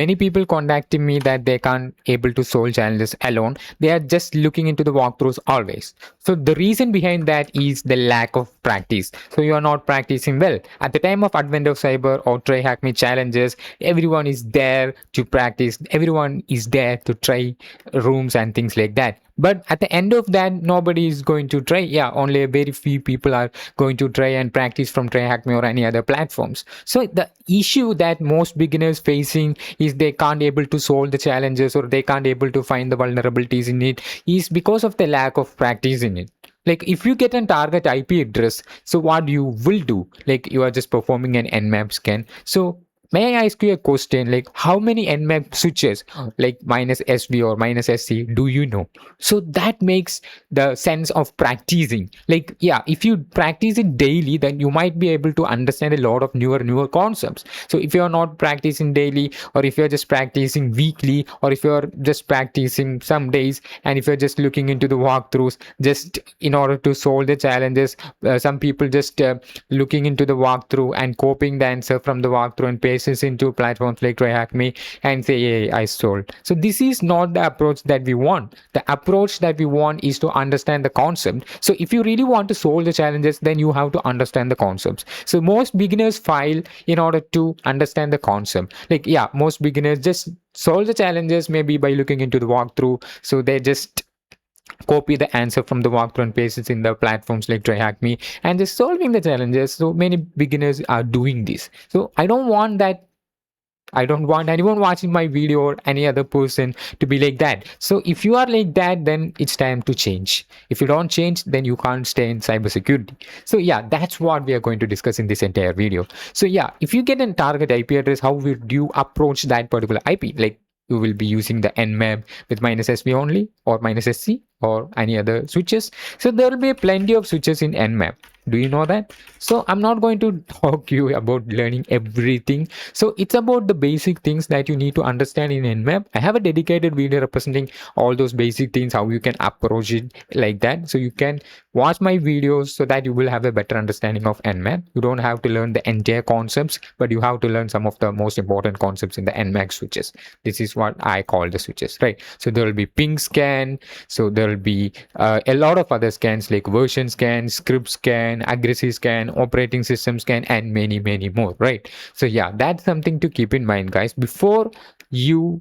Many people contacting me that they can't able to solve challenges alone. They are just looking into the walkthroughs always. So the reason behind that is the lack of practice. So you are not practicing well. At the time of advent of cyber or try hack me challenges, everyone is there to practice. Everyone is there to try rooms and things like that. But at the end of that, nobody is going to try. Yeah, only a very few people are going to try and practice from try hack me or any other platforms. So the issue that most beginners facing is they can't able to solve the challenges or they can't able to find the vulnerabilities in it is because of the lack of practice in it. Like if you get a target IP address, so what you will do, like you are just performing an nmap scan. So may I ask you a question, like how many nmap switches like minus sv or minus sc do you know? So that makes the sense of practicing. Like yeah, if you practice it daily, then you might be able to understand a lot of newer concepts. So if you're not practicing daily, or if you're just practicing weekly, or if you're just practicing some days, and if you're just looking into the walkthroughs just in order to solve the challenges, some people just looking into the walkthrough and copying the answer from the walkthrough and paste it into platforms like TryHackMe and say, hey, I solved. So this is not the approach that we want. The approach that we want is to understand the concept. So if you really want to solve the challenges, then you have to understand the concepts. So most beginners fail in order to understand the concept. Like yeah, most beginners just solve the challenges maybe by looking into the walkthrough. So they just copy the answer from the walkthrough and paste it in the platforms like TryHackMe and just solving the challenges. So many beginners are doing this. So I don't want that. I don't want anyone watching my video or any other person to be like that. So if you are like that, then it's time to change. If you don't change, then you can't stay in cybersecurity. So yeah, that's what we are going to discuss in this entire video. So yeah, if you get a target IP address, how would you approach that particular IP? Like you will be using the nmap with minus sv only or minus sc or any other switches. So there will be plenty of switches in nmap. Do you know that? So I'm not going to talk you about learning everything. So it's about the basic things that you need to understand in nmap. I have a dedicated video representing all those basic things, how you can approach it like that. So you can watch my videos so that you will have a better understanding of nmap. You don't have to learn the entire concepts, but you have to learn some of the most important concepts in the nmap switches. This is what I call the switches, right? So there will be ping scan. So there will be a lot of other scans like version scan, script scan, aggressive scan, operating system scan, and many more, right? So yeah, that's something to keep in mind, guys, before you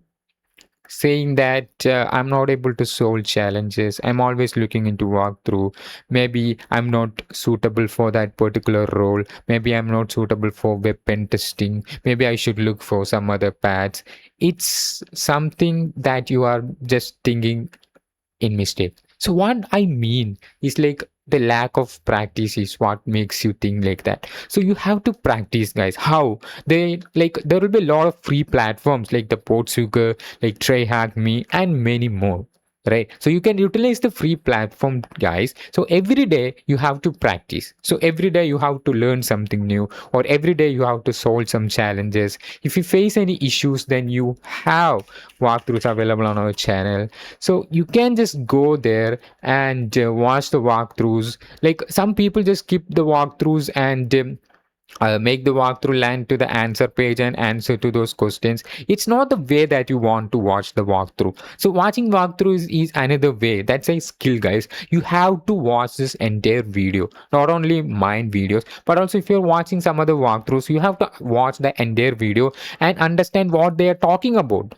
saying that I'm not able to solve challenges. I'm always looking into walkthrough. Maybe I'm not suitable for that particular role. Maybe I'm not suitable for web pen testing. Maybe I should look for some other paths. It's something that you are just thinking in mistake. So what I mean is like the lack of practice is what makes you think like that. So you have to practice, guys. How? They like there will be a lot of free platforms like the Portsugar, like TryHackMe, and many more. Right, so you can utilize the free platform, guys. So every day you have to practice. So every day you have to learn something new, or every day you have to solve some challenges. If you face any issues, then you have walkthroughs available on our channel. So you can just go there and watch the walkthroughs. Like some people just skip the walkthroughs and make the walkthrough land to the answer page and answer to those questions. It's not the way that you want to watch the walkthrough. So watching walkthroughs is another way. That's a skill, guys. You have to watch this entire video, not only mine videos, but also if you're watching some other walkthroughs, you have to watch the entire video and understand what they are talking about.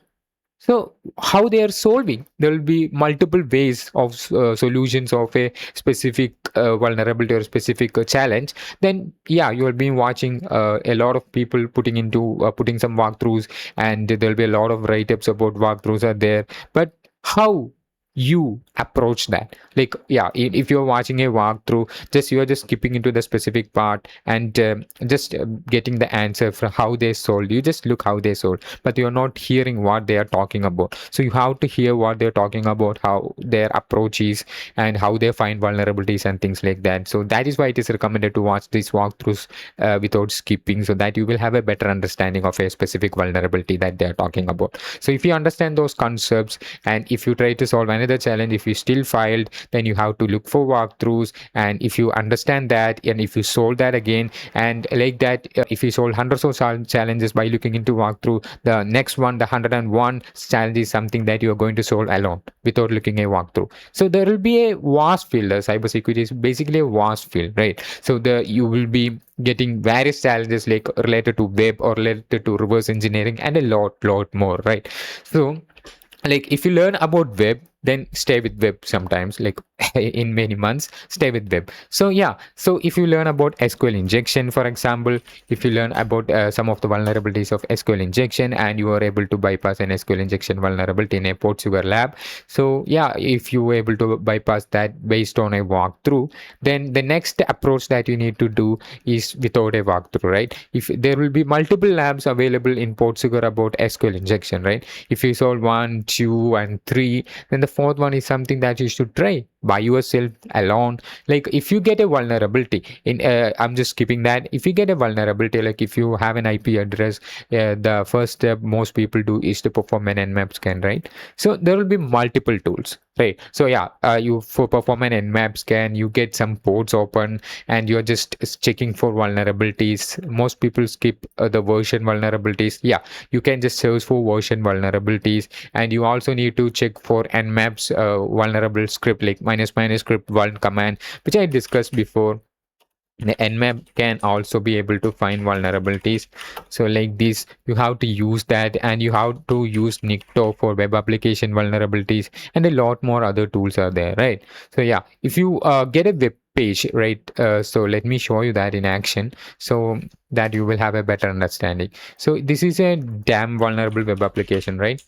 So how they are solving, there will be multiple ways of solutions of a specific vulnerability or specific challenge. Then yeah, you will be watching a lot of people putting some walkthroughs, and there will be a lot of write-ups about walkthroughs are there. But how you approach that? Like yeah, if you're watching a walkthrough, you're just skipping into the specific part and just getting the answer for how they solved. You just look how they solved, but you're not hearing what they are talking about. So you have to hear what they're talking about, how their approach is, and how they find vulnerabilities and things like that. So that is why it is recommended to watch these walkthroughs without skipping, so that you will have a better understanding of a specific vulnerability that they are talking about. So if you understand those concepts, and if you try to solve an another challenge. If you still failed, then you have to look for walkthroughs, and if you understand that and if you solve that again, and like that, if you solve hundreds of challenges by looking into walkthrough, the next one, the 101 challenge, is something that you are going to solve alone without looking at walkthrough. So there will be a vast field. Cybersecurity is basically a vast field, right? So the you will be getting various challenges like related to web or related to reverse engineering and a lot more, right? So like if you learn about web, then stay with web sometimes, like in many months stay with web. So yeah, so if you learn about SQL injection, for example, if you learn about some of the vulnerabilities of SQL injection and you are able to bypass an SQL injection vulnerability in a Portsugar lab, so yeah, if you were able to bypass that based on a walkthrough, then the next approach that you need to do is without a walkthrough, right? If there will be multiple labs available in Portsugar about SQL injection, right? If you solve 1, 2 and 3, then the fourth one is something that you should try by yourself alone. Like if you get a vulnerability in I'm just skipping that. If you get a vulnerability, like if you have an IP address, the first step most people do is to perform an nmap scan, right? So there will be multiple tools, right? So yeah, you for perform an nmap scan, you get some ports open and you're just checking for vulnerabilities. Most people skip the version vulnerabilities. Yeah, you can just search for version vulnerabilities, and you also need to check for nmaps vulnerable script, like minus minus script one command, which I discussed before. The nmap can also be able to find vulnerabilities. So like this, you have to use that, and you have to use Nikto for web application vulnerabilities, and a lot more other tools are there, right? So yeah, if you get a web page, right, so let me show you that in action so that you will have a better understanding. So this is a damn vulnerable web application, right?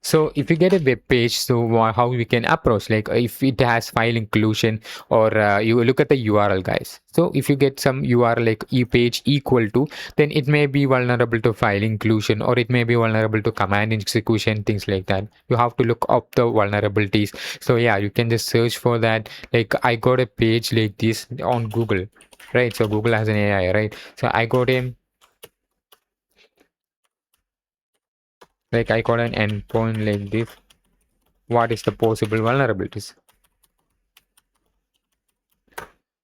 So if you get a web page, so how we can approach, like if it has file inclusion, or you look at the URL, guys. So if you get some URL like page equal to, then it may be vulnerable to file inclusion, or it may be vulnerable to command execution, things like that. You have to look up the vulnerabilities. So yeah, you can just search for that. Like I got a page like this on Google, right? So Google has an AI, right? So I got a like I got an endpoint like this. What is the possible vulnerabilities?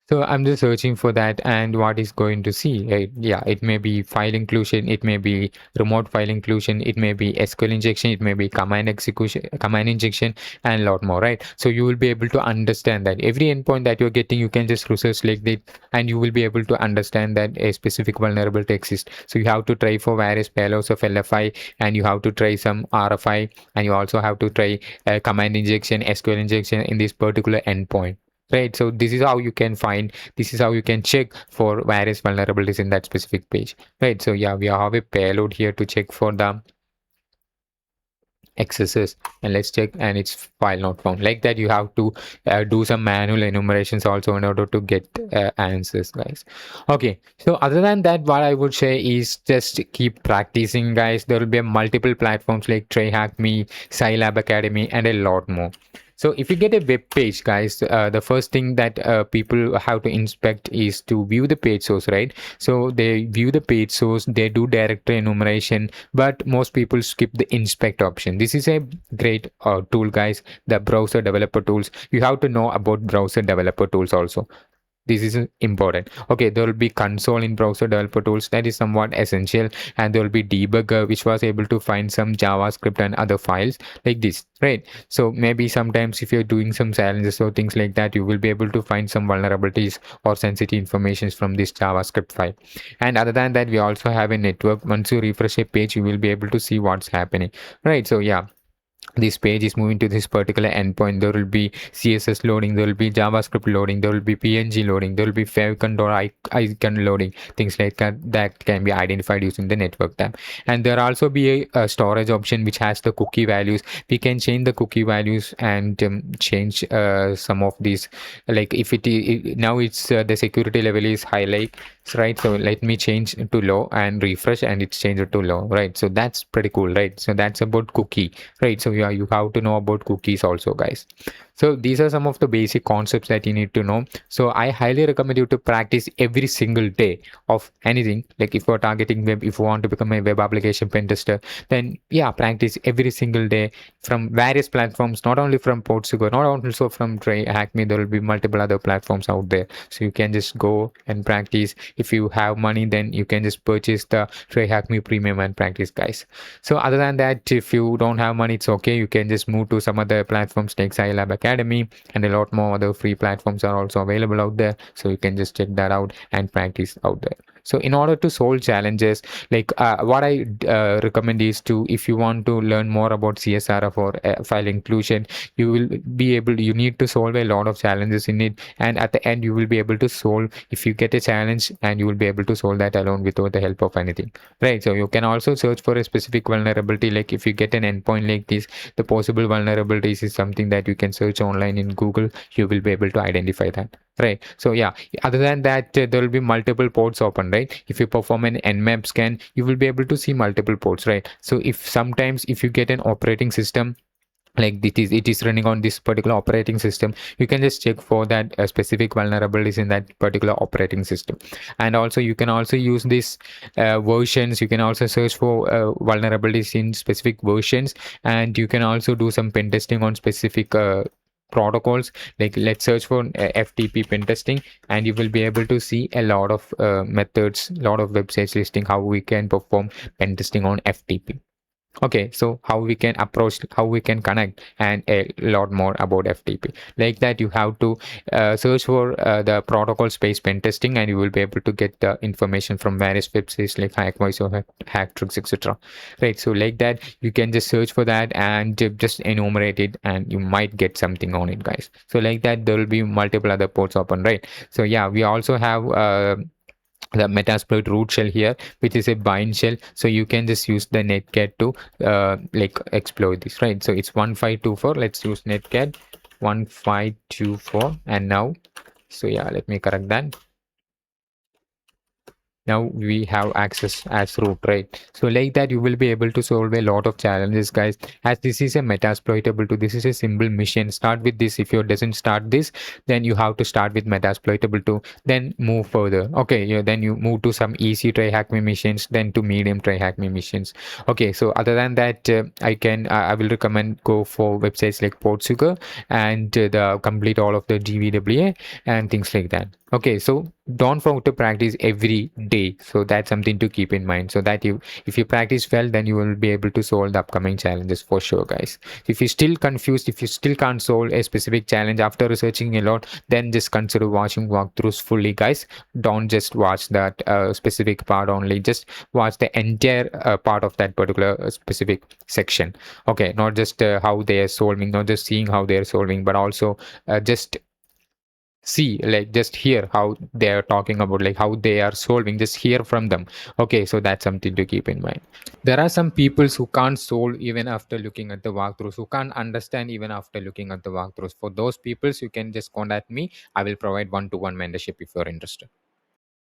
So I'm just searching for that, and what is going to see, right? Yeah, it may be file inclusion, it may be remote file inclusion, it may be SQL injection, it may be command execution, command injection, and a lot more, right? So you will be able to understand that every endpoint that you're getting, you can just research like that, and you will be able to understand that a specific vulnerability exists. So you have to try for various payloads of LFI, and you have to try some RFI, and you also have to try command injection, SQL injection in this particular endpoint. Right, so this is how you can find, this is how you can check for various vulnerabilities in that specific page. Right, so yeah, we have a payload here to check for the excesses, and let's check, and it's file not found. Like that, you have to do some manual enumerations also in order to get answers, guys. Okay, so other than that, what I would say is just keep practicing, guys. There will be multiple platforms like TryHackMe, Scilab Academy, and a lot more. So if you get a web page, guys, the first thing that people have to inspect is to view the page source, right? So they view the page source, they do directory enumeration, but most people skip the inspect option. This is a great tool, guys, the browser developer tools. You have to know about browser developer tools also. This is important. Okay, there will be console in browser developer tools, that is somewhat essential, and there will be debugger, which was able to find some JavaScript and other files like this, right? So maybe sometimes if you're doing some challenges or things like that, you will be able to find some vulnerabilities or sensitive informations from this JavaScript file. And other than that, we also have a network. Once you refresh a page, you will be able to see what's happening, right? So yeah, this page is moving to this particular endpoint. There will be CSS loading, there will be JavaScript loading, there will be PNG loading, there will be favicon or icon loading, things like that can be identified using the network tab. And there also be a storage option which has the cookie values. We can change the cookie values and change some of these, like if now it's the security level is high, like right? So let me change to low and refresh, and it's changed to low, right? So that's pretty cool, right? So that's about cookie, right? So So yeah, you have to know about cookies also, guys. So these are some of the basic concepts that you need to know. So I highly recommend you to practice every single day of anything. Like if you're targeting web, if you want to become a web application pen tester, then yeah, practice every single day from various platforms, not only from Portugal, not also from Try Hackme. There will be multiple other platforms out there. So you can just go and practice. If you have money, then you can just purchase the Try Hackme Premium and practice, guys. So other than that, if you don't have money, it's okay. You can just move to some other platforms like Scilab Academy, and a lot more other free platforms are also available out there. So you can just check that out and practice out there. So in order to solve challenges, like what I recommend is to, if you want to learn more about CSRF or file inclusion, you will be able, you need to solve a lot of challenges in it. And at the end, you will be able to solve, if you get a challenge, and you will be able to solve that alone without the help of anything, right? So you can also search for a specific vulnerability. Like if you get an endpoint like this, the possible vulnerabilities is something that you can search online in Google. You will be able to identify that, right? So yeah, other than that, there will be multiple ports open, right? If you perform an nmap scan, you will be able to see multiple ports, right? So if sometimes if you get an operating system, like it is running on this particular operating system, you can just check for that specific vulnerabilities in that particular operating system. And also you can also use this versions. You can also search for vulnerabilities in specific versions, and you can also do some pen testing on specific protocols. Like let's search for FTP pen testing, and you will be able to see a lot of methods, a lot of websites listing how we can perform pen testing on FTP. Okay, so how we can approach, how we can connect, and a lot more about FTP. Like that, you have to search for the protocol space pen testing, and you will be able to get the information from various websites like Hackvoice or Hacktricks, etc. Right, so like that, you can just search for that and just enumerate it, and you might get something on it, guys. So like that, there will be multiple other ports open, right? So yeah, we also have the Metasploit root shell here, which is a bind shell. So you can just use the netcat to like exploit this, right? So it's 1524. Let's use netcat 1524. And now, so yeah, let me correct that. Now we have access as root, right? So like that, you will be able to solve a lot of challenges, guys. As this is a metasploitable tool, this is a simple mission. Start with this. If you doesn't start this, then you have to start with metasploitable tool, then move further. Okay, yeah, then you move to some easy try hack me missions, then to medium try hack me missions. Okay, so other than that, I will recommend go for websites like Portsugar and the complete all of the GVWA and things like that. Okay, so don't forget to practice every day. So that's something to keep in mind, so that you, if you practice well, then you will be able to solve the upcoming challenges for sure, guys. If you're still confused, if you still can't solve a specific challenge after researching a lot, then just consider watching walkthroughs fully, guys. Don't just watch that specific part only. Just watch the entire part of that particular specific section. Okay, not just how they are solving, not just seeing how they are solving, but also just see, like just hear how they are talking about, like how they are solving, just hear from them. Okay, so that's something to keep in mind. There are some people who can't solve even after looking at the walkthroughs, who can't understand even after looking at the walkthroughs. For those people, you can just contact me. I will provide one-to-one mentorship if you're interested.